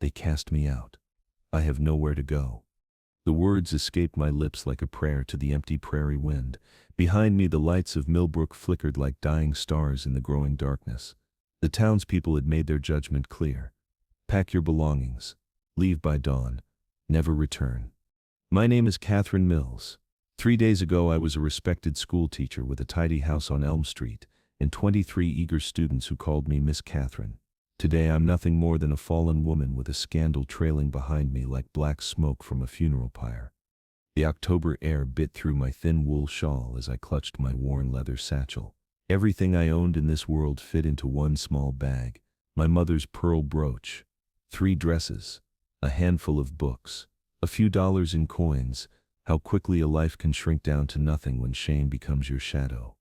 They cast me out. I have nowhere to go. The words escaped my lips like a prayer to the empty prairie wind. Behind me the lights of Millbrook flickered like dying stars in the growing darkness. The townspeople had made their judgment clear. Pack your belongings. Leave by dawn. Never return. My name is Catherine Mills. 3 days ago I was a respected school teacher with a tidy house on Elm Street, and 23 eager students who called me Miss Catherine. Today I'm nothing more than a fallen woman with a scandal trailing behind me like black smoke from a funeral pyre. The October air bit through my thin wool shawl as I clutched my worn leather satchel. Everything I owned in this world fit into one small bag. My mother's pearl brooch, 3 dresses, a handful of books, a few dollars in coins. How quickly a life can shrink down to nothing when shame becomes your shadow.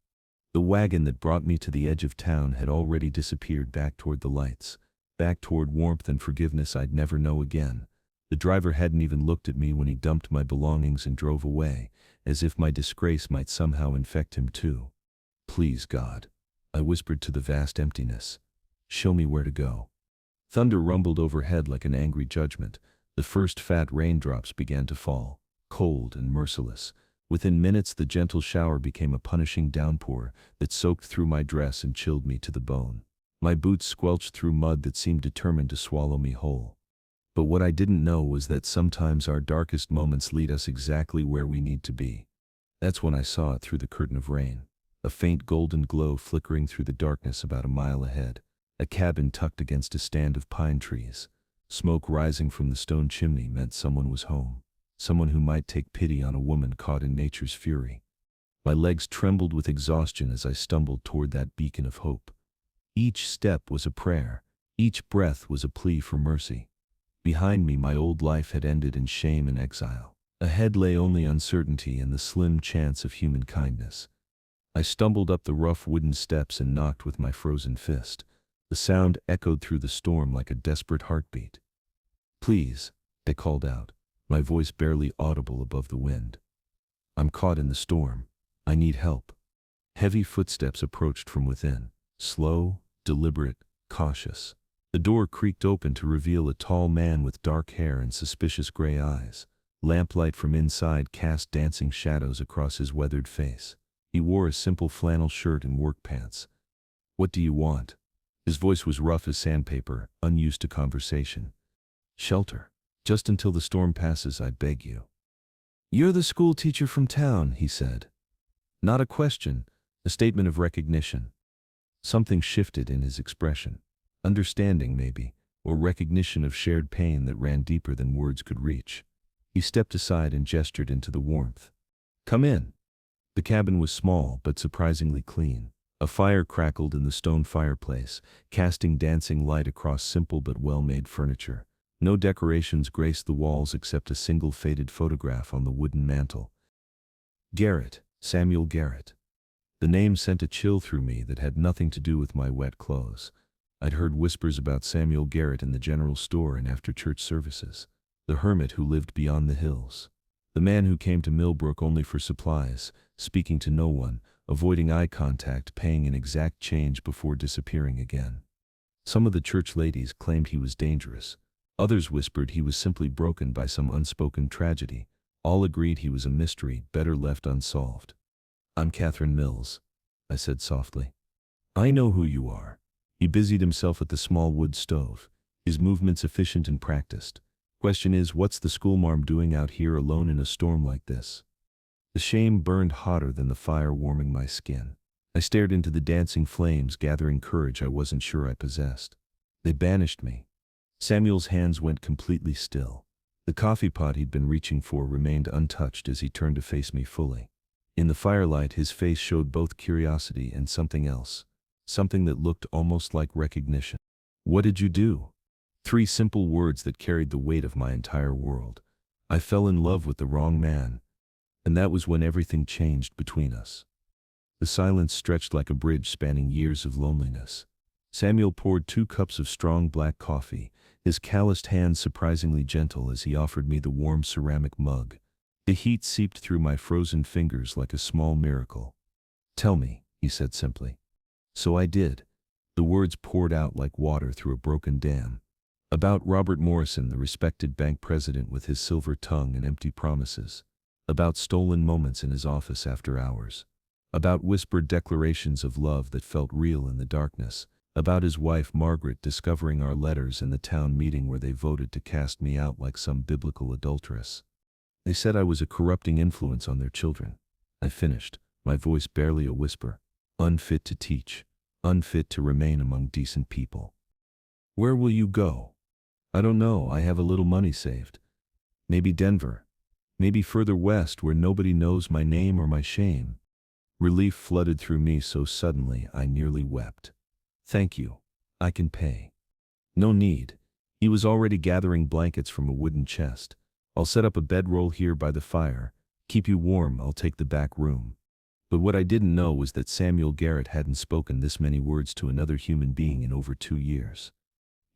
The wagon that brought me to the edge of town had already disappeared back toward the lights, back toward warmth and forgiveness I'd never know again. The driver hadn't even looked at me when he dumped my belongings and drove away, as if my disgrace might somehow infect him too. Please, God, I whispered to the vast emptiness, show me where to go. Thunder rumbled overhead like an angry judgment. The first fat raindrops began to fall, cold and merciless. Within minutes the gentle shower became a punishing downpour that soaked through my dress and chilled me to the bone. My boots squelched through mud that seemed determined to swallow me whole. But what I didn't know was that sometimes our darkest moments lead us exactly where we need to be. That's when I saw it through the curtain of rain. A faint golden glow flickering through the darkness about a mile ahead. A cabin tucked against a stand of pine trees. Smoke rising from the stone chimney meant someone was home. Someone who might take pity on a woman caught in nature's fury. My legs trembled with exhaustion as I stumbled toward that beacon of hope. Each step was a prayer. Each breath was a plea for mercy. Behind me my old life had ended in shame and exile. Ahead lay only uncertainty and the slim chance of human kindness. I stumbled up the rough wooden steps and knocked with my frozen fist. The sound echoed through the storm like a desperate heartbeat. Please, I called out, my voice barely audible above the wind. I'm caught in the storm. I need help. Heavy footsteps approached from within, slow, deliberate, cautious. The door creaked open to reveal a tall man with dark hair and suspicious gray eyes. Lamplight from inside cast dancing shadows across his weathered face. He wore a simple flannel shirt and work pants. What do you want? His voice was rough as sandpaper, unused to conversation. Shelter. Just until the storm passes, I beg you. You're the school teacher from town, he said. Not a question, a statement of recognition. Something shifted in his expression. Understanding, maybe, or recognition of shared pain that ran deeper than words could reach. He stepped aside and gestured into the warmth. Come in. The cabin was small but surprisingly clean. A fire crackled in the stone fireplace, casting dancing light across simple but well-made furniture. No decorations graced the walls except a single faded photograph on the wooden mantel. Garrett, Samuel Garrett. The name sent a chill through me that had nothing to do with my wet clothes. I'd heard whispers about Samuel Garrett in the general store and after church services. The hermit who lived beyond the hills. The man who came to Millbrook only for supplies, speaking to no one, avoiding eye contact, paying an exact change before disappearing again. Some of the church ladies claimed he was dangerous. Others whispered he was simply broken by some unspoken tragedy. All agreed he was a mystery, better left unsolved. I'm Catherine Mills, I said softly. I know who you are. He busied himself at the small wood stove, his movements efficient and practiced. Question is, what's the schoolmarm doing out here alone in a storm like this? The shame burned hotter than the fire warming my skin. I stared into the dancing flames, gathering courage I wasn't sure I possessed. They banished me. Samuel's hands went completely still. The coffee pot he'd been reaching for remained untouched as he turned to face me fully. In the firelight, his face showed both curiosity and something else, something that looked almost like recognition. What did you do? 3 simple words that carried the weight of my entire world. I fell in love with the wrong man, and that was when everything changed between us. The silence stretched like a bridge spanning years of loneliness. Samuel poured 2 cups of strong black coffee, his calloused hands surprisingly gentle as he offered me the warm ceramic mug. The heat seeped through my frozen fingers like a small miracle. Tell me, he said simply. So I did. The words poured out like water through a broken dam. About Robert Morrison, the respected bank president with his silver tongue and empty promises. About stolen moments in his office after hours. About whispered declarations of love that felt real in the darkness. About his wife Margaret discovering our letters in the town meeting where they voted to cast me out like some biblical adulteress. They said I was a corrupting influence on their children. I finished, my voice barely a whisper. Unfit to teach. Unfit to remain among decent people. Where will you go? I don't know, I have a little money saved. Maybe Denver. Maybe further west where nobody knows my name or my shame. Relief flooded through me so suddenly I nearly wept. Thank you. I can pay. No need. He was already gathering blankets from a wooden chest. I'll set up a bedroll here by the fire. Keep you warm, I'll take the back room. But what I didn't know was that Samuel Garrett hadn't spoken this many words to another human being in over 2 years.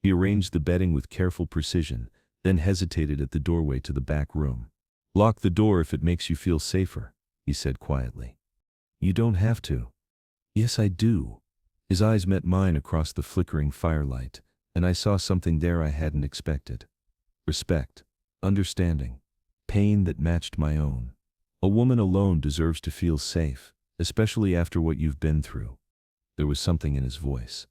He arranged the bedding with careful precision, then hesitated at the doorway to the back room. Lock the door if it makes you feel safer, he said quietly. You don't have to. Yes, I do. His eyes met mine across the flickering firelight, and I saw something there I hadn't expected. Respect, understanding, pain that matched my own. A woman alone deserves to feel safe, especially after what you've been through. There was something in his voice.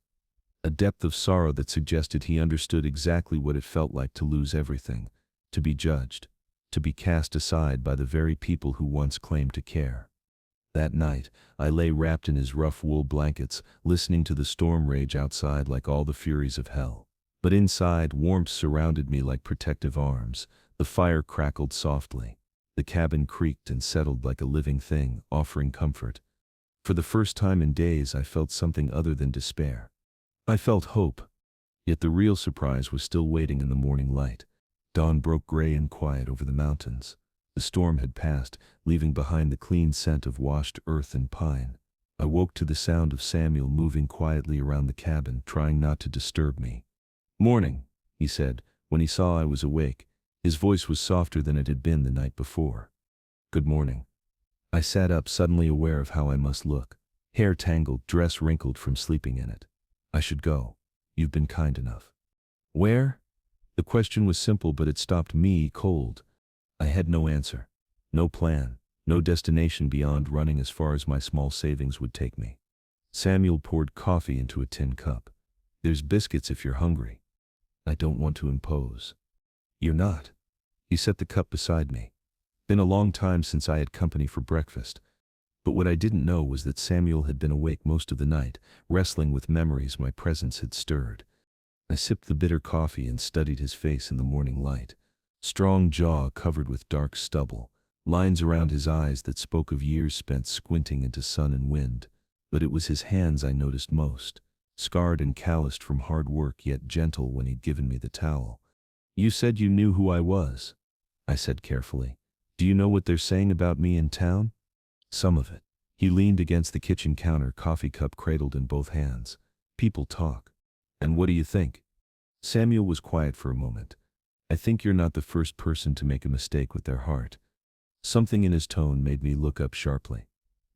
A depth of sorrow that suggested he understood exactly what it felt like to lose everything, to be judged, to be cast aside by the very people who once claimed to care. That night, I lay wrapped in his rough wool blankets, listening to the storm rage outside like all the furies of hell. But inside, warmth surrounded me like protective arms. The fire crackled softly. The cabin creaked and settled like a living thing, offering comfort. For the first time in days, I felt something other than despair. I felt hope. Yet the real surprise was still waiting in the morning light. Dawn broke gray and quiet over the mountains. The storm had passed, leaving behind the clean scent of washed earth and pine. I woke to the sound of Samuel moving quietly around the cabin, trying not to disturb me. Morning, he said, when he saw I was awake. His voice was softer than it had been the night before. Good morning. I sat up, suddenly aware of how I must look. Hair tangled, dress wrinkled from sleeping in it. I should go. You've been kind enough. Where? The question was simple, but it stopped me cold. I had no answer. No plan. No destination beyond running as far as my small savings would take me. Samuel poured coffee into a tin cup. There's biscuits if you're hungry. I don't want to impose. You're not. He set the cup beside me. Been a long time since I had company for breakfast. But what I didn't know was that Samuel had been awake most of the night, wrestling with memories my presence had stirred. I sipped the bitter coffee and studied his face in the morning light. Strong jaw covered with dark stubble, lines around his eyes that spoke of years spent squinting into sun and wind. But it was his hands I noticed most, scarred and calloused from hard work, yet gentle when he'd given me the towel. You said you knew who I was, I said carefully. Do you know what they're saying about me in town? Some of it. He leaned against the kitchen counter, coffee cup cradled in both hands. People talk. And what do you think? Samuel was quiet for a moment. I think you're not the first person to make a mistake with their heart. Something in his tone made me look up sharply.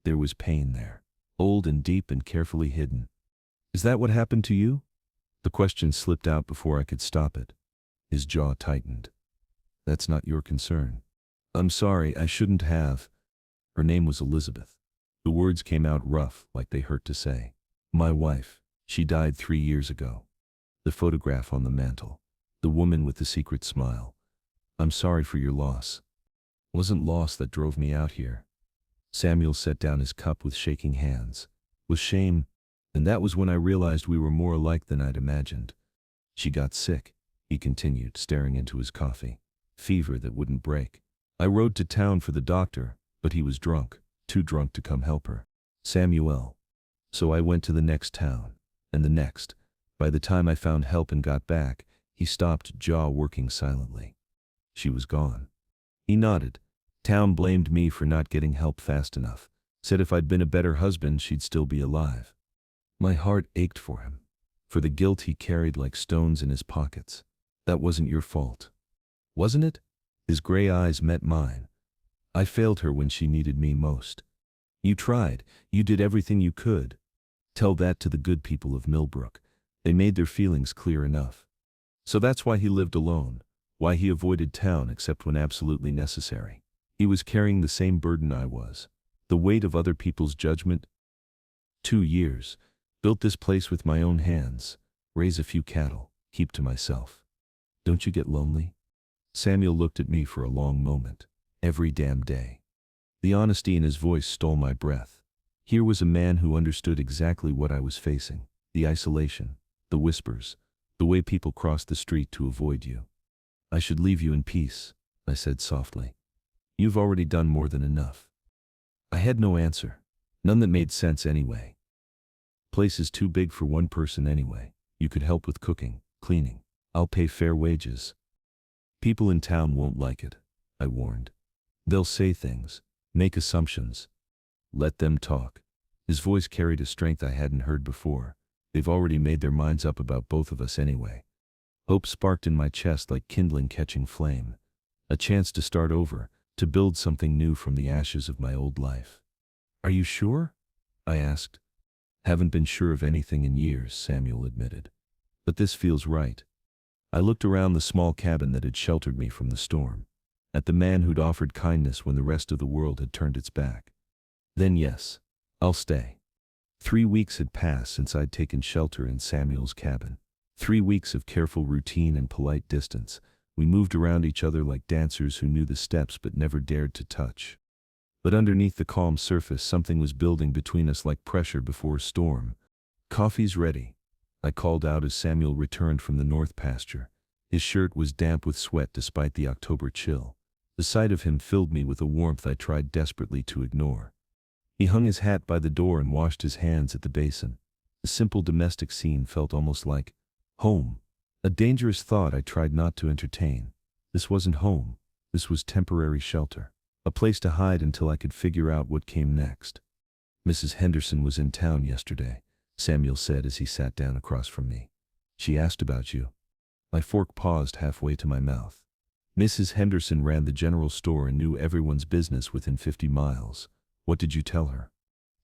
There was pain there, old and deep and carefully hidden. Is that what happened to you? The question slipped out before I could stop it. His jaw tightened. That's not your concern. I'm sorry, I shouldn't have. Her name was Elizabeth. The words came out rough, like they hurt to say. My wife. She died 3 years ago. The photograph on the mantel. The woman with the secret smile. I'm sorry for your loss. Wasn't loss that drove me out here. Samuel set down his cup with shaking hands. With shame, and that was when I realized we were more alike than I'd imagined. She got sick, he continued, staring into his coffee. Fever that wouldn't break. I rode to town for the doctor, but he was drunk, too drunk to come help her. Samuel. So I went to the next town, and the next. By the time I found help and got back, he stopped, jaw working silently. She was gone. He nodded. Town blamed me for not getting help fast enough. Said if I'd been a better husband, she'd still be alive. My heart ached for him, for the guilt he carried like stones in his pockets. That wasn't your fault. Wasn't it? His gray eyes met mine. I failed her when she needed me most. You tried. You did everything you could. Tell that to the good people of Millbrook. They made their feelings clear enough. So that's why he lived alone, why he avoided town except when absolutely necessary. He was carrying the same burden I was, the weight of other people's judgment. 2 years, built this place with my own hands, raise a few cattle, keep to myself. Don't you get lonely? Samuel looked at me for a long moment. Every damn day. The honesty in his voice stole my breath. Here was a man who understood exactly what I was facing, the isolation, the whispers, the way people crossed the street to avoid you. I should leave you in peace, I said softly. You've already done more than enough. I had no answer, none that made sense anyway. Place is too big for one person anyway. You could help with cooking, cleaning. I'll pay fair wages. People in town won't like it, I warned. They'll say things, make assumptions. Let them talk. His voice carried a strength I hadn't heard before. They've already made their minds up about both of us anyway. Hope sparked in my chest like kindling catching flame. A chance to start over, to build something new from the ashes of my old life. Are you sure? I asked. Haven't been sure of anything in years, Samuel admitted. But this feels right. I looked around the small cabin that had sheltered me from the storm, at the man who'd offered kindness when the rest of the world had turned its back. Then yes, I'll stay. 3 weeks had passed since I'd taken shelter in Samuel's cabin. 3 weeks of careful routine and polite distance. We moved around each other like dancers who knew the steps but never dared to touch. But underneath the calm surface, something was building between us like pressure before a storm. Coffee's ready, I called out as Samuel returned from the north pasture. His shirt was damp with sweat despite the October chill. The sight of him filled me with a warmth I tried desperately to ignore. He hung his hat by the door and washed his hands at the basin. The simple domestic scene felt almost like home. A dangerous thought I tried not to entertain. This wasn't home. This was temporary shelter. A place to hide until I could figure out what came next. Mrs. Henderson was in town yesterday, Samuel said as he sat down across from me. She asked about you. My fork paused halfway to my mouth. Mrs. Henderson ran the general store and knew everyone's business within 50 miles. What did you tell her?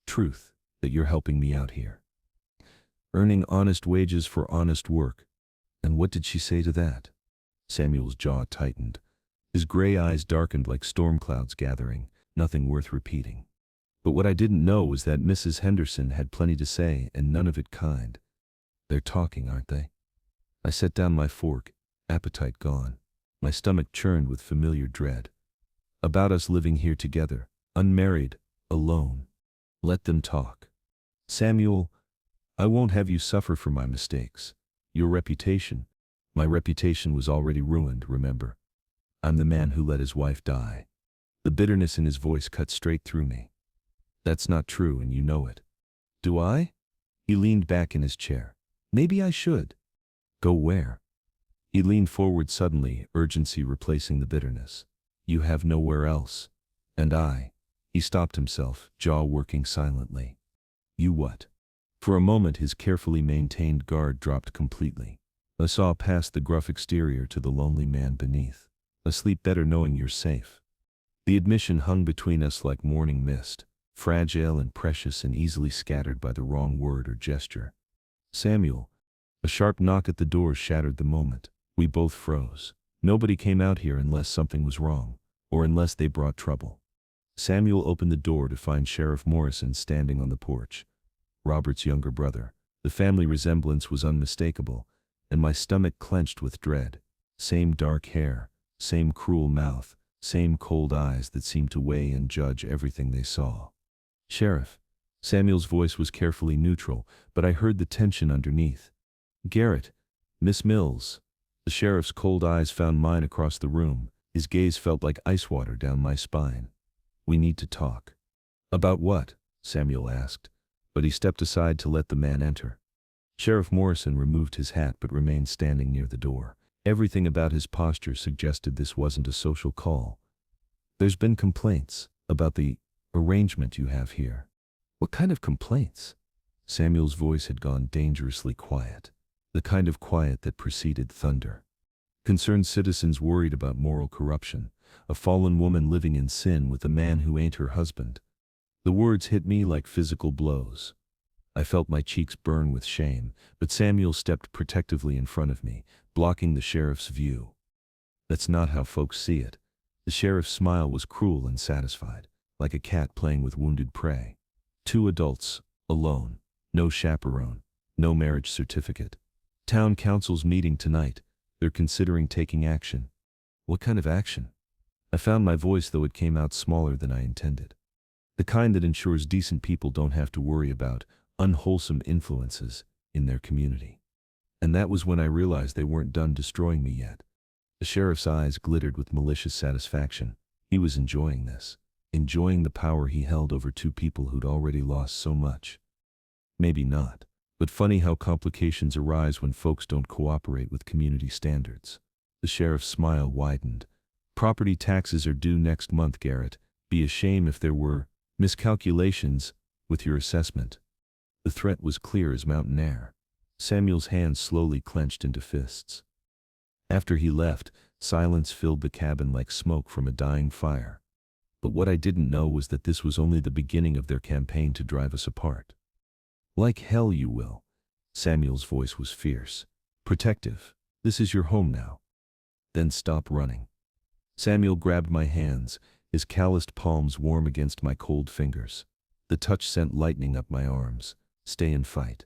Truth, that you're helping me out here. Earning honest wages for honest work. And what did she say to that? Samuel's jaw tightened. His gray eyes darkened like storm clouds gathering, nothing worth repeating. But what I didn't know was that Mrs. Henderson had plenty to say and none of it kind. They're talking, aren't they? I set down my fork, appetite gone. My stomach churned with familiar dread. About us living here together, unmarried, alone. Let them talk. Samuel, I won't have you suffer for my mistakes. Your reputation. My reputation was already ruined, remember? I'm the man who let his wife die. The bitterness in his voice cut straight through me. That's not true and you know it. Do I? He leaned back in his chair. Maybe I should. Go where? He leaned forward suddenly, urgency replacing the bitterness. You have nowhere else. And I. He stopped himself, jaw working silently. You what? For a moment his carefully maintained guard dropped completely. I saw past the gruff exterior to the lonely man beneath. I sleep better knowing you're safe. The admission hung between us like morning mist, fragile and precious and easily scattered by the wrong word or gesture. Samuel. A sharp knock at the door shattered the moment. We both froze. Nobody came out here unless something was wrong, or unless they brought trouble. Samuel opened the door to find Sheriff Morrison standing on the porch. Robert's younger brother. The family resemblance was unmistakable, and my stomach clenched with dread. Same dark hair, same cruel mouth, same cold eyes that seemed to weigh and judge everything they saw. Sheriff. Samuel's voice was carefully neutral, but I heard the tension underneath. Garrett. Miss Mills. The sheriff's cold eyes found mine across the room. His gaze felt like ice water down my spine. We need to talk. About what? Samuel asked, but he stepped aside to let the man enter. Sheriff Morrison removed his hat but remained standing near the door. Everything about his posture suggested this wasn't a social call. There's been complaints about the arrangement you have here. What kind of complaints? Samuel's voice had gone dangerously quiet, the kind of quiet that preceded thunder. Concerned citizens worried about moral corruption, a fallen woman living in sin with a man who ain't her husband. The words hit me like physical blows. I felt my cheeks burn with shame, but Samuel stepped protectively in front of me, blocking the sheriff's view. That's not how folks see it. The sheriff's smile was cruel and satisfied, like a cat playing with wounded prey. Two adults, alone, no chaperone, no marriage certificate. Town council's meeting tonight. They're considering taking action. What kind of action? I found my voice, though it came out smaller than I intended. The kind that ensures decent people don't have to worry about unwholesome influences in their community. And that was when I realized they weren't done destroying me yet. The sheriff's eyes glittered with malicious satisfaction. He was enjoying this, enjoying the power he held over two people who'd already lost so much. Maybe not, but funny how complications arise when folks don't cooperate with community standards. The sheriff's smile widened. Property taxes are due next month, Garrett. Be a shame if there were miscalculations with your assessment. The threat was clear as mountain air. Samuel's hands slowly clenched into fists. After he left, silence filled the cabin like smoke from a dying fire. But what I didn't know was that this was only the beginning of their campaign to drive us apart. Like hell you will. Samuel's voice was fierce. Protective. This is your home now. Then stop running. Samuel grabbed my hands, his calloused palms warm against my cold fingers. The touch sent lightning up my arms. Stay and fight.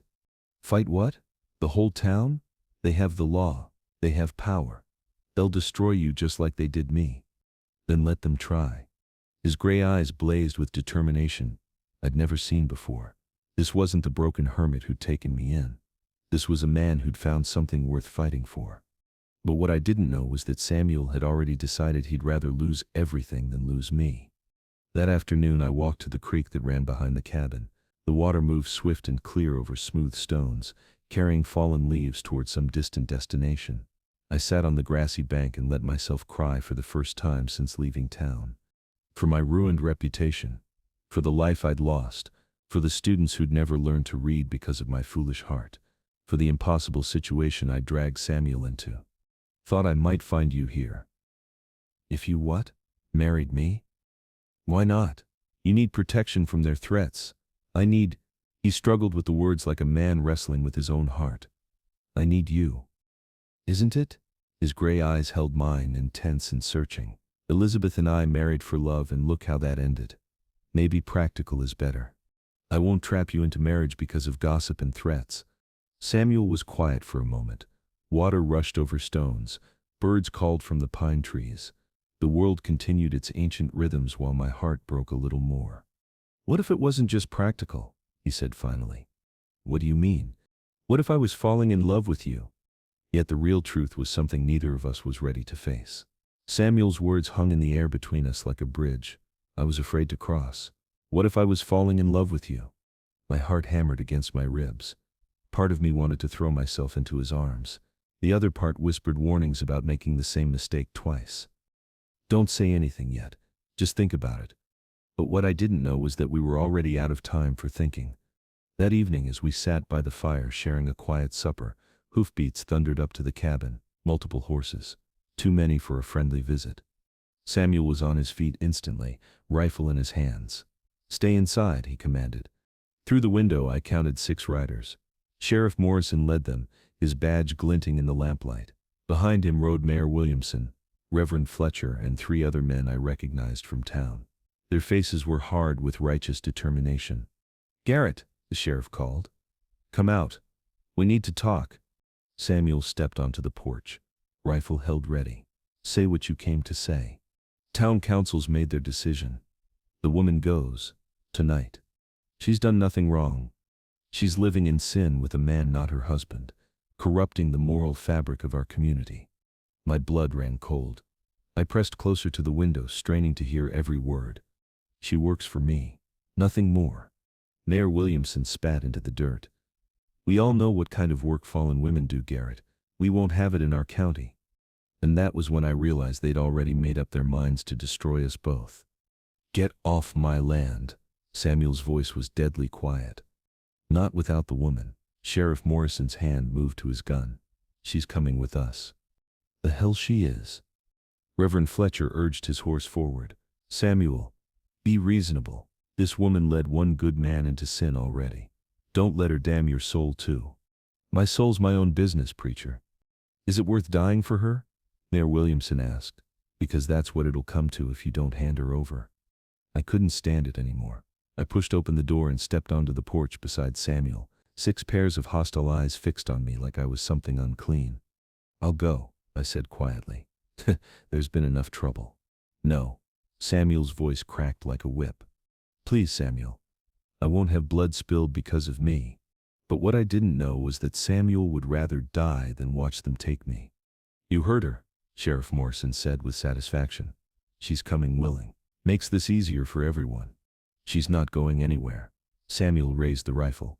Fight what? The whole town? They have the law. They have power. They'll destroy you just like they did me. Then let them try. His gray eyes blazed with determination I'd never seen before. This wasn't the broken hermit who'd taken me in. This was a man who'd found something worth fighting for. But what I didn't know was that Samuel had already decided he'd rather lose everything than lose me. That afternoon I walked to the creek that ran behind the cabin. The water moved swift and clear over smooth stones, carrying fallen leaves toward some distant destination. I sat on the grassy bank and let myself cry for the first time since leaving town. For my ruined reputation. For the life I'd lost. For the students who'd never learned to read because of my foolish heart. For the impossible situation I'd dragged Samuel into. Thought I might find you here. If you what? Married me? Why not? You need protection from their threats. I need... He struggled with the words like a man wrestling with his own heart. I need you. Isn't it? His gray eyes held mine, intense and searching. Elizabeth and I married for love, and look how that ended. Maybe practical is better. I won't trap you into marriage because of gossip and threats. Samuel was quiet for a moment. Water rushed over stones. Birds called from the pine trees. The world continued its ancient rhythms while my heart broke a little more. What if it wasn't just practical? He said finally. What do you mean? What if I was falling in love with you? Yet the real truth was something neither of us was ready to face. Samuel's words hung in the air between us like a bridge I was afraid to cross. What if I was falling in love with you? My heart hammered against my ribs. Part of me wanted to throw myself into his arms. The other part whispered warnings about making the same mistake twice. Don't say anything yet. Just think about it. But what I didn't know was that we were already out of time for thinking. That evening, as we sat by the fire sharing a quiet supper, hoofbeats thundered up to the cabin, multiple horses, too many for a friendly visit. Samuel was on his feet instantly, rifle in his hands. Stay inside, he commanded. Through the window I counted 6 riders. Sheriff Morrison led them, his badge glinting in the lamplight. Behind him rode Mayor Williamson, Reverend Fletcher, and 3 other men I recognized from town. Their faces were hard with righteous determination. Garrett, the sheriff called. Come out. We need to talk. Samuel stepped onto the porch, rifle held ready. Say what you came to say. Town council's made their decision. The woman goes, tonight. She's done nothing wrong. She's living in sin with a man not her husband, corrupting the moral fabric of our community. My blood ran cold. I pressed closer to the window, straining to hear every word. She works for me. Nothing more. Mayor Williamson spat into the dirt. We all know what kind of work fallen women do, Garrett. We won't have it in our county. And that was when I realized they'd already made up their minds to destroy us both. Get off my land. Samuel's voice was deadly quiet. Not without the woman. Sheriff Morrison's hand moved to his gun. She's coming with us. The hell she is. Reverend Fletcher urged his horse forward. Samuel, be reasonable. This woman led one good man into sin already. Don't let her damn your soul too. My soul's my own business, preacher. Is it worth dying for her? Mayor Williamson asked. Because that's what it'll come to if you don't hand her over. I couldn't stand it anymore. I pushed open the door and stepped onto the porch beside Samuel, 6 pairs of hostile eyes fixed on me like I was something unclean. I'll go, I said quietly. There's been enough trouble. No. Samuel's voice cracked like a whip. Please, Samuel. I won't have blood spilled because of me. But what I didn't know was that Samuel would rather die than watch them take me. You heard her, Sheriff Morrison said with satisfaction. She's coming willing. Makes this easier for everyone. She's not going anywhere. Samuel raised the rifle.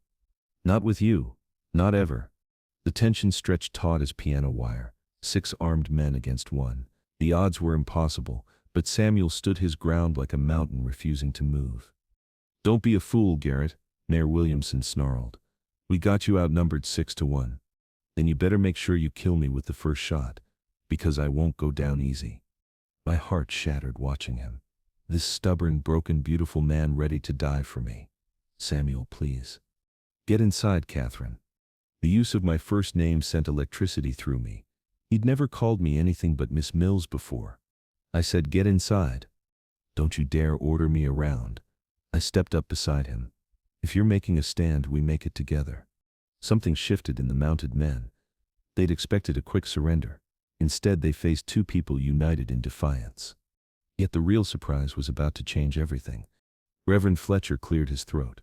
Not with you. Not ever. The tension stretched taut as piano wire. 6 armed men against 1. The odds were impossible, but Samuel stood his ground like a mountain refusing to move. Don't be a fool, Garrett, Mayor Williamson snarled. We got you outnumbered 6-1. Then you better make sure you kill me with the first shot, because I won't go down easy. My heart shattered watching him. This stubborn, broken, beautiful man ready to die for me. Samuel, please. Get inside, Catherine. The use of my first name sent electricity through me. He'd never called me anything but Miss Mills before. I said, get inside. Don't you dare order me around. I stepped up beside him. If you're making a stand, we make it together. Something shifted in the mounted men. They'd expected a quick surrender. Instead, they faced 2 people united in defiance. Yet the real surprise was about to change everything. Reverend Fletcher cleared his throat.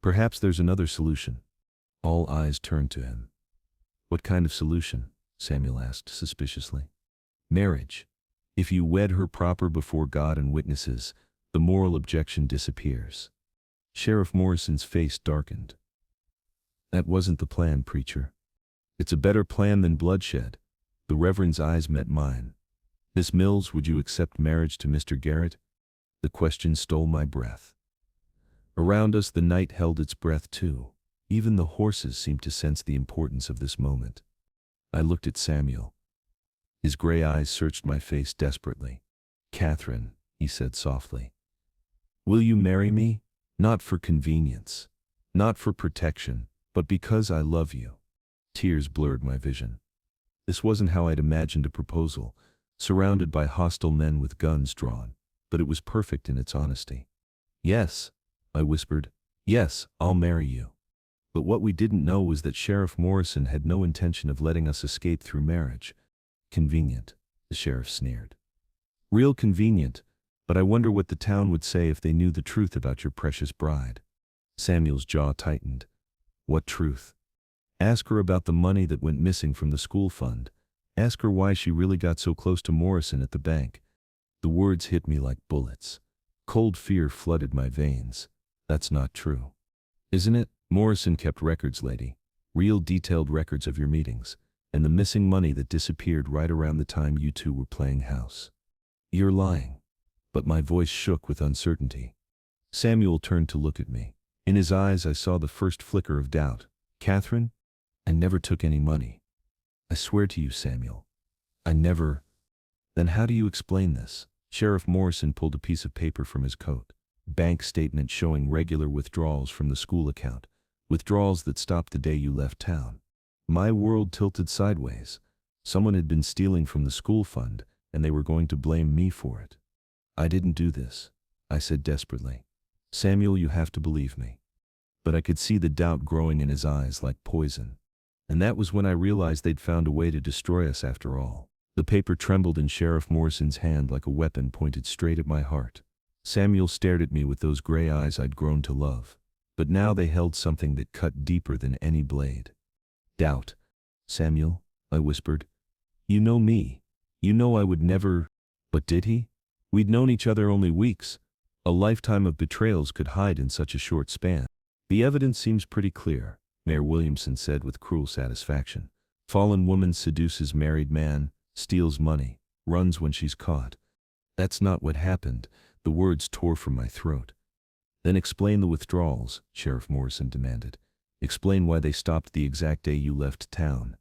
Perhaps there's another solution. All eyes turned to him. What kind of solution? Samuel asked suspiciously. Marriage. If you wed her proper before God and witnesses, the moral objection disappears. Sheriff Morrison's face darkened. That wasn't the plan, preacher. It's a better plan than bloodshed. The Reverend's eyes met mine. Miss Mills, would you accept marriage to Mr. Garrett? The question stole my breath. Around us the night held its breath too. Even the horses seemed to sense the importance of this moment. I looked at Samuel. His gray eyes searched my face desperately. Catherine, he said softly. Will you marry me? Not for convenience. Not for protection, but because I love you. Tears blurred my vision. This wasn't how I'd imagined a proposal, surrounded by hostile men with guns drawn, but it was perfect in its honesty. Yes, I whispered. Yes, I'll marry you. But what we didn't know was that Sheriff Morrison had no intention of letting us escape through marriage. Convenient, the sheriff sneered. Real convenient, but I wonder what the town would say if they knew the truth about your precious bride. Samuel's jaw tightened. What truth? Ask her about the money that went missing from the school fund. Ask her why she really got so close to Morrison at the bank. The words hit me like bullets. Cold fear flooded my veins. That's not true. Isn't it? Morrison kept records, lady. Real detailed records of your meetings, and the missing money that disappeared right around the time you 2 were playing house. You're lying. But my voice shook with uncertainty. Samuel turned to look at me. In his eyes I saw the first flicker of doubt. Catherine? I never took any money. I swear to you, Samuel. I never. Then how do you explain this? Sheriff Morrison pulled a piece of paper from his coat. Bank statement showing regular withdrawals from the school account. Withdrawals that stopped the day you left town. My world tilted sideways. Someone had been stealing from the school fund, and they were going to blame me for it. I didn't do this, I said desperately. Samuel, you have to believe me. But I could see the doubt growing in his eyes like poison. And that was when I realized they'd found a way to destroy us after all. The paper trembled in Sheriff Morrison's hand like a weapon pointed straight at my heart. Samuel stared at me with those gray eyes I'd grown to love. But now they held something that cut deeper than any blade. Doubt. Samuel, I whispered. You know me. You know I would never. But did he? We'd known each other only weeks. A lifetime of betrayals could hide in such a short span. The evidence seems pretty clear, Mayor Williamson said with cruel satisfaction. Fallen woman seduces married man, steals money, runs when she's caught. That's not what happened. The words tore from my throat. Then explain the withdrawals, Sheriff Morrison demanded. Explain why they stopped the exact day you left town.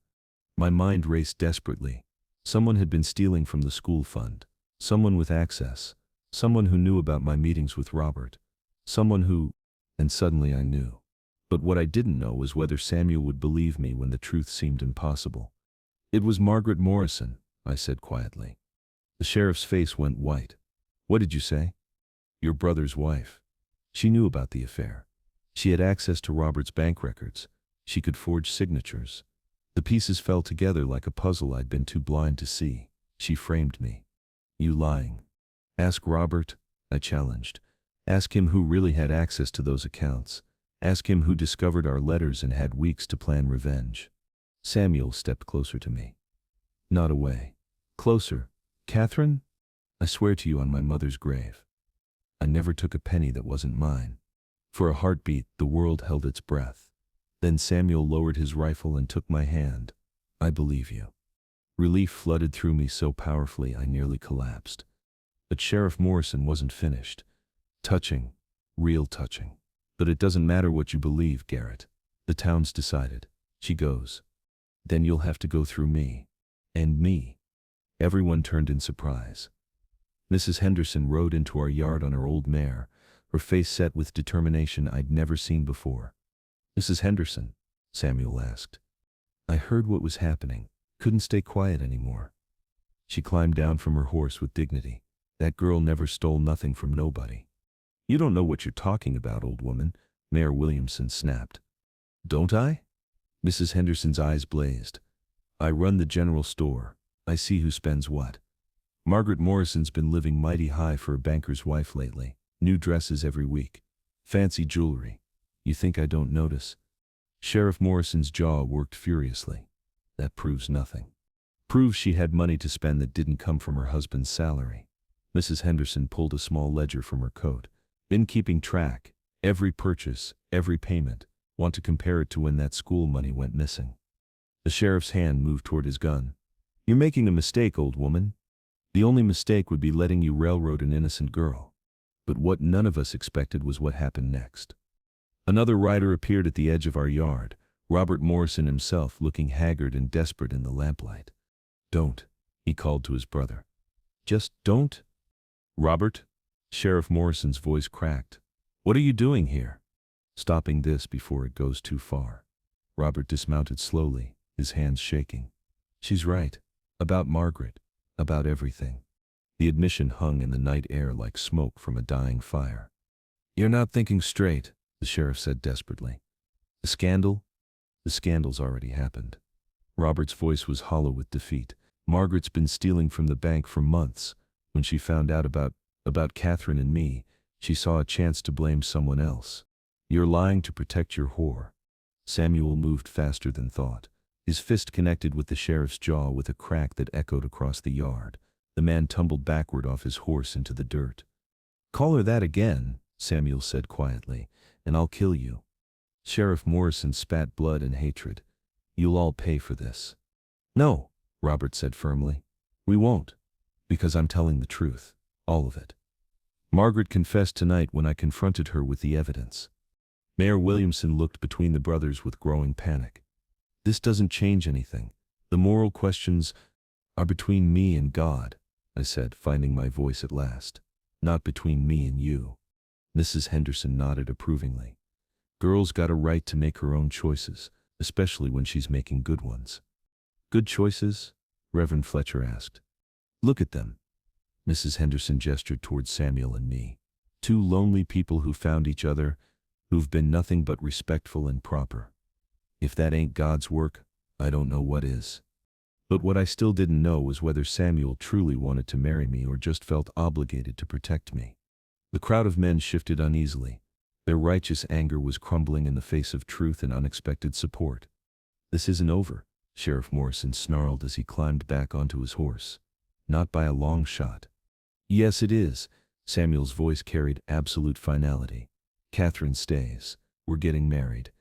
My mind raced desperately. Someone had been stealing from the school fund. Someone with access. Someone who knew about my meetings with Robert. Someone who. And suddenly I knew. But what I didn't know was whether Samuel would believe me when the truth seemed impossible. "It was Margaret Morrison," I said quietly. The sheriff's face went white. "What did you say?" "Your brother's wife. She knew about the affair. She had access to Robert's bank records. She could forge signatures. The pieces fell together like a puzzle I'd been too blind to see. She framed me." "You lying." "Ask Robert," I challenged. "Ask him who really had access to those accounts. Ask him who discovered our letters and had weeks to plan revenge." Samuel stepped closer to me. "Not away." "Closer. Catherine? I swear to you on my mother's grave. I never took a penny that wasn't mine." For a heartbeat, the world held its breath. Then Samuel lowered his rifle and took my hand. "I believe you." Relief flooded through me so powerfully I nearly collapsed. But Sheriff Morrison wasn't finished. "Touching. Real touching. But it doesn't matter what you believe, Garrett. The town's decided. She goes. Then you'll have to go through me. And me." Everyone turned in surprise. Mrs. Henderson rode into our yard on her old mare, her face set with determination I'd never seen before. "Mrs. Henderson," Samuel asked. I heard what was happening, couldn't stay quiet anymore. She climbed down from her horse with dignity. "That girl never stole nothing from nobody." "You don't know what you're talking about, old woman," Mayor Williamson snapped. "Don't I?" Mrs. Henderson's eyes blazed. "I run the general store. I see who spends what. Margaret Morrison's been living mighty high for a banker's wife lately. New dresses every week. Fancy jewelry. You think I don't notice?" Sheriff Morrison's jaw worked furiously. "That proves nothing. Proves she had money to spend that didn't come from her husband's salary." Mrs. Henderson pulled a small ledger from her coat. "Been keeping track. Every purchase, every payment. Want to compare it to when that school money went missing." The sheriff's hand moved toward his gun. "You're making a mistake, old woman. The only mistake would be letting you railroad an innocent girl." But what none of us expected was what happened next. Another rider appeared at the edge of our yard, Robert Morrison himself, looking haggard and desperate in the lamplight. "Don't," he called to his brother. "Just don't." "Robert?" Sheriff Morrison's voice cracked. "What are you doing here?" "Stopping this before it goes too far." Robert dismounted slowly, his hands shaking. "She's right. About Margaret. About everything." The admission hung in the night air like smoke from a dying fire. "You're not thinking straight," the sheriff said desperately. "The scandal?" "The scandal's already happened." Robert's voice was hollow with defeat. "Margaret's been stealing from the bank for months. When she found out about Catherine and me, she saw a chance to blame someone else." "You're lying to protect your whore." Samuel moved faster than thought. His fist connected with the sheriff's jaw with a crack that echoed across the yard. The man tumbled backward off his horse into the dirt. "Call her that again," Samuel said quietly, "and I'll kill you." Sheriff Morrison spat blood and hatred. "You'll all pay for this." "No," Robert said firmly. "We won't. Because I'm telling the truth. All of it. Margaret confessed tonight when I confronted her with the evidence." Mayor Williamson looked between the brothers with growing panic. "This doesn't change anything. The moral questions are between me and God," I said, finding my voice at last. "Not between me and you." Mrs. Henderson nodded approvingly. "Girl's got a right to make her own choices, especially when she's making good ones." "Good choices?" Reverend Fletcher asked. "Look at them." Mrs. Henderson gestured towards Samuel and me. "Two lonely people who found each other, who've been nothing but respectful and proper. If that ain't God's work, I don't know what is." But what I still didn't know was whether Samuel truly wanted to marry me or just felt obligated to protect me. The crowd of men shifted uneasily. Their righteous anger was crumbling in the face of truth and unexpected support. "This isn't over," Sheriff Morrison snarled as he climbed back onto his horse. "Not by a long shot." "Yes, it is." Samuel's voice carried absolute finality. "Catherine stays. We're getting married.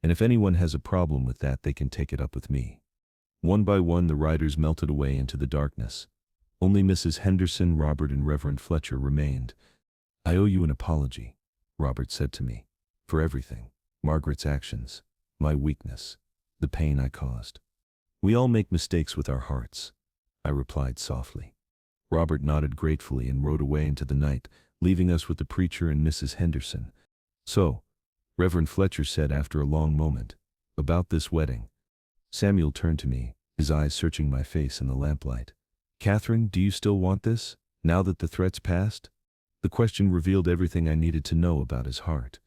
And if anyone has a problem with that, they can take it up with me." One by one the riders melted away into the darkness. Only Mrs. Henderson, Robert, and Reverend Fletcher remained. "I owe you an apology," Robert said to me, "for everything. Margaret's actions, my weakness, the pain I caused." "We all make mistakes with our hearts," I replied softly. Robert nodded gratefully and rode away into the night, leaving us with the preacher and Mrs. Henderson. "So, Reverend Fletcher said after a long moment. About this wedding. Samuel turned to me, his eyes searching my face in the lamplight. Catherine, do you still want this, now that the threat's passed? The question revealed everything I needed to know about his heart.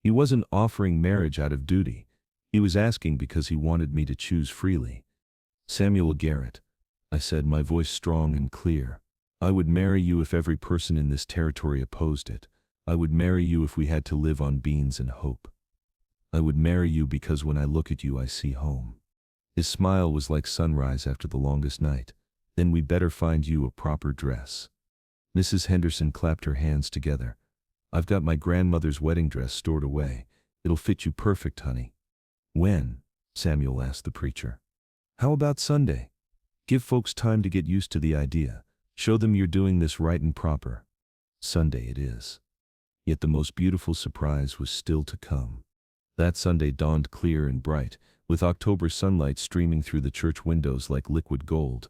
He wasn't offering marriage out of duty. He was asking because he wanted me to choose freely. Samuel Garrett, I said, my voice strong and clear. I would marry you if every person in this territory opposed it. I would marry you if we had to live on beans and hope. I would marry you because when I look at you I see home. His smile was like sunrise after the longest night. Then we better find you a proper dress. Mrs. Henderson clapped her hands together. I've got my grandmother's wedding dress stored away. It'll fit you perfect, honey. When? Samuel asked the preacher. How about Sunday? Give folks time to get used to the idea. Show them you're doing this right and proper. Sunday it is. Yet the most beautiful surprise was still to come. That Sunday dawned clear and bright, with October sunlight streaming through the church windows like liquid gold.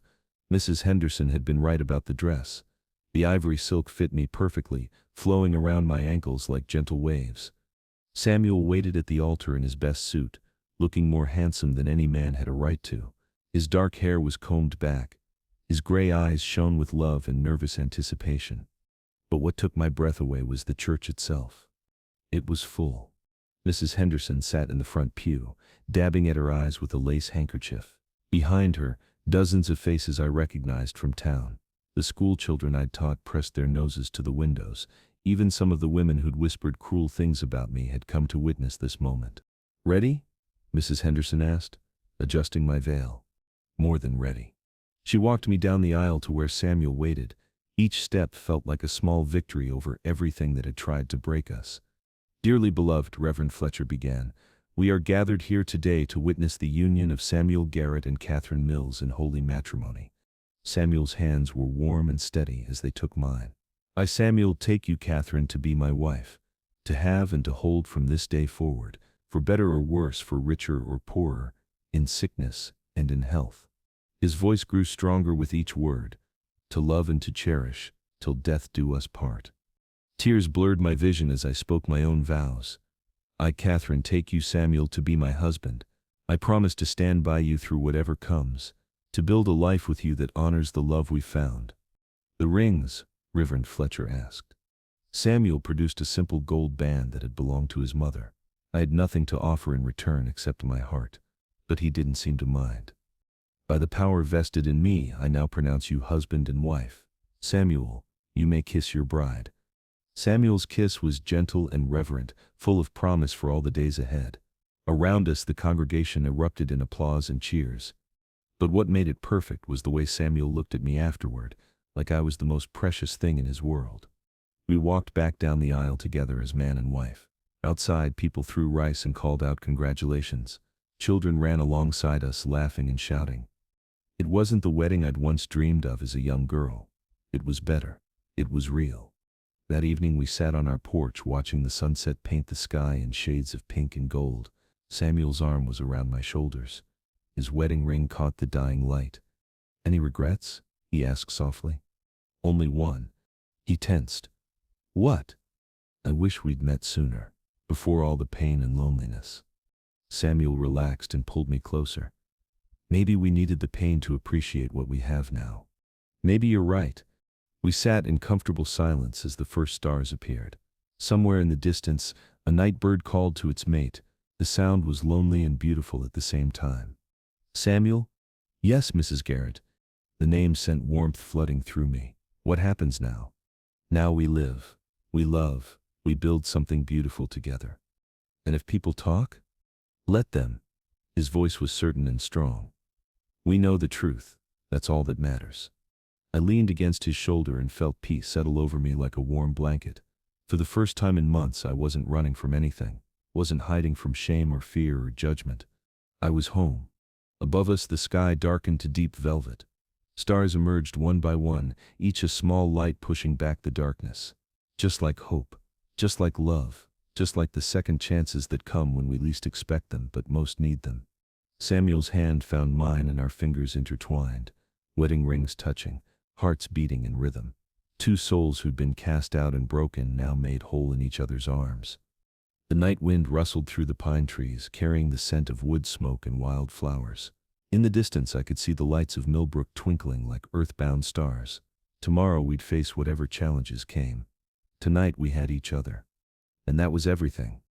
Mrs. Henderson had been right about the dress. The ivory silk fit me perfectly, flowing around my ankles like gentle waves. Samuel waited at the altar in his best suit, looking more handsome than any man had a right to. His dark hair was combed back. His gray eyes shone with love and nervous anticipation. But what took my breath away was the church itself. It was full. Mrs. Henderson sat in the front pew, dabbing at her eyes with a lace handkerchief. Behind her, dozens of faces I recognized from town. The school children I'd taught pressed their noses to the windows. Even some of the women who'd whispered cruel things about me had come to witness this moment. Ready? Mrs. Henderson asked, adjusting my veil. More than ready. She walked me down the aisle to where Samuel waited. Each step felt like a small victory over everything that had tried to break us. Dearly beloved, Reverend Fletcher began, we are gathered here today to witness the union of Samuel Garrett and Catherine Mills in holy matrimony. Samuel's hands were warm and steady as they took mine. I, Samuel, take you, Catherine, to be my wife, to have and to hold from this day forward, for better or worse, for richer or poorer, in sickness and in health. His voice grew stronger with each word. To love and to cherish, till death do us part. Tears blurred my vision as I spoke my own vows. I, Catherine, take you, Samuel, to be my husband. I promise to stand by you through whatever comes, to build a life with you that honors the love we found. The rings, Reverend Fletcher asked. Samuel produced a simple gold band that had belonged to his mother. I had nothing to offer in return except my heart, but he didn't seem to mind. By the power vested in me, I now pronounce you husband and wife. Samuel, you may kiss your bride. Samuel's kiss was gentle and reverent, full of promise for all the days ahead. Around us, the congregation erupted in applause and cheers. But what made it perfect was the way Samuel looked at me afterward, like I was the most precious thing in his world. We walked back down the aisle together as man and wife. Outside, people threw rice and called out congratulations. Children ran alongside us, laughing and shouting. It wasn't the wedding I'd once dreamed of as a young girl. It was better. It was real. That evening we sat on our porch watching the sunset paint the sky in shades of pink and gold. Samuel's arm was around my shoulders. His wedding ring caught the dying light. Any regrets? He asked softly. Only one. He tensed. What? I wish we'd met sooner, before all the pain and loneliness. Samuel relaxed and pulled me closer. Maybe we needed the pain to appreciate what we have now. Maybe you're right. We sat in comfortable silence as the first stars appeared. Somewhere in the distance, a night bird called to its mate. The sound was lonely and beautiful at the same time. Samuel? Yes, Mrs. Garrett. The name sent warmth flooding through me. What happens now? Now we live. We love. We build something beautiful together. And if people talk? Let them. His voice was certain and strong. We know the truth. That's all that matters. I leaned against his shoulder and felt peace settle over me like a warm blanket. For the first time in months, I wasn't running from anything, wasn't hiding from shame or fear or judgment. I was home. Above us, the sky darkened to deep velvet. Stars emerged one by one, each a small light pushing back the darkness. Just like hope, just like love, just like the second chances that come when we least expect them but most need them. Samuel's hand found mine and our fingers intertwined, wedding rings touching, hearts beating in rhythm. Two souls who'd been cast out and broken now made whole in each other's arms. The night wind rustled through the pine trees, carrying the scent of wood smoke and wild flowers. In the distance I could see the lights of Millbrook twinkling like earthbound stars. Tomorrow we'd face whatever challenges came. Tonight we had each other. And that was everything.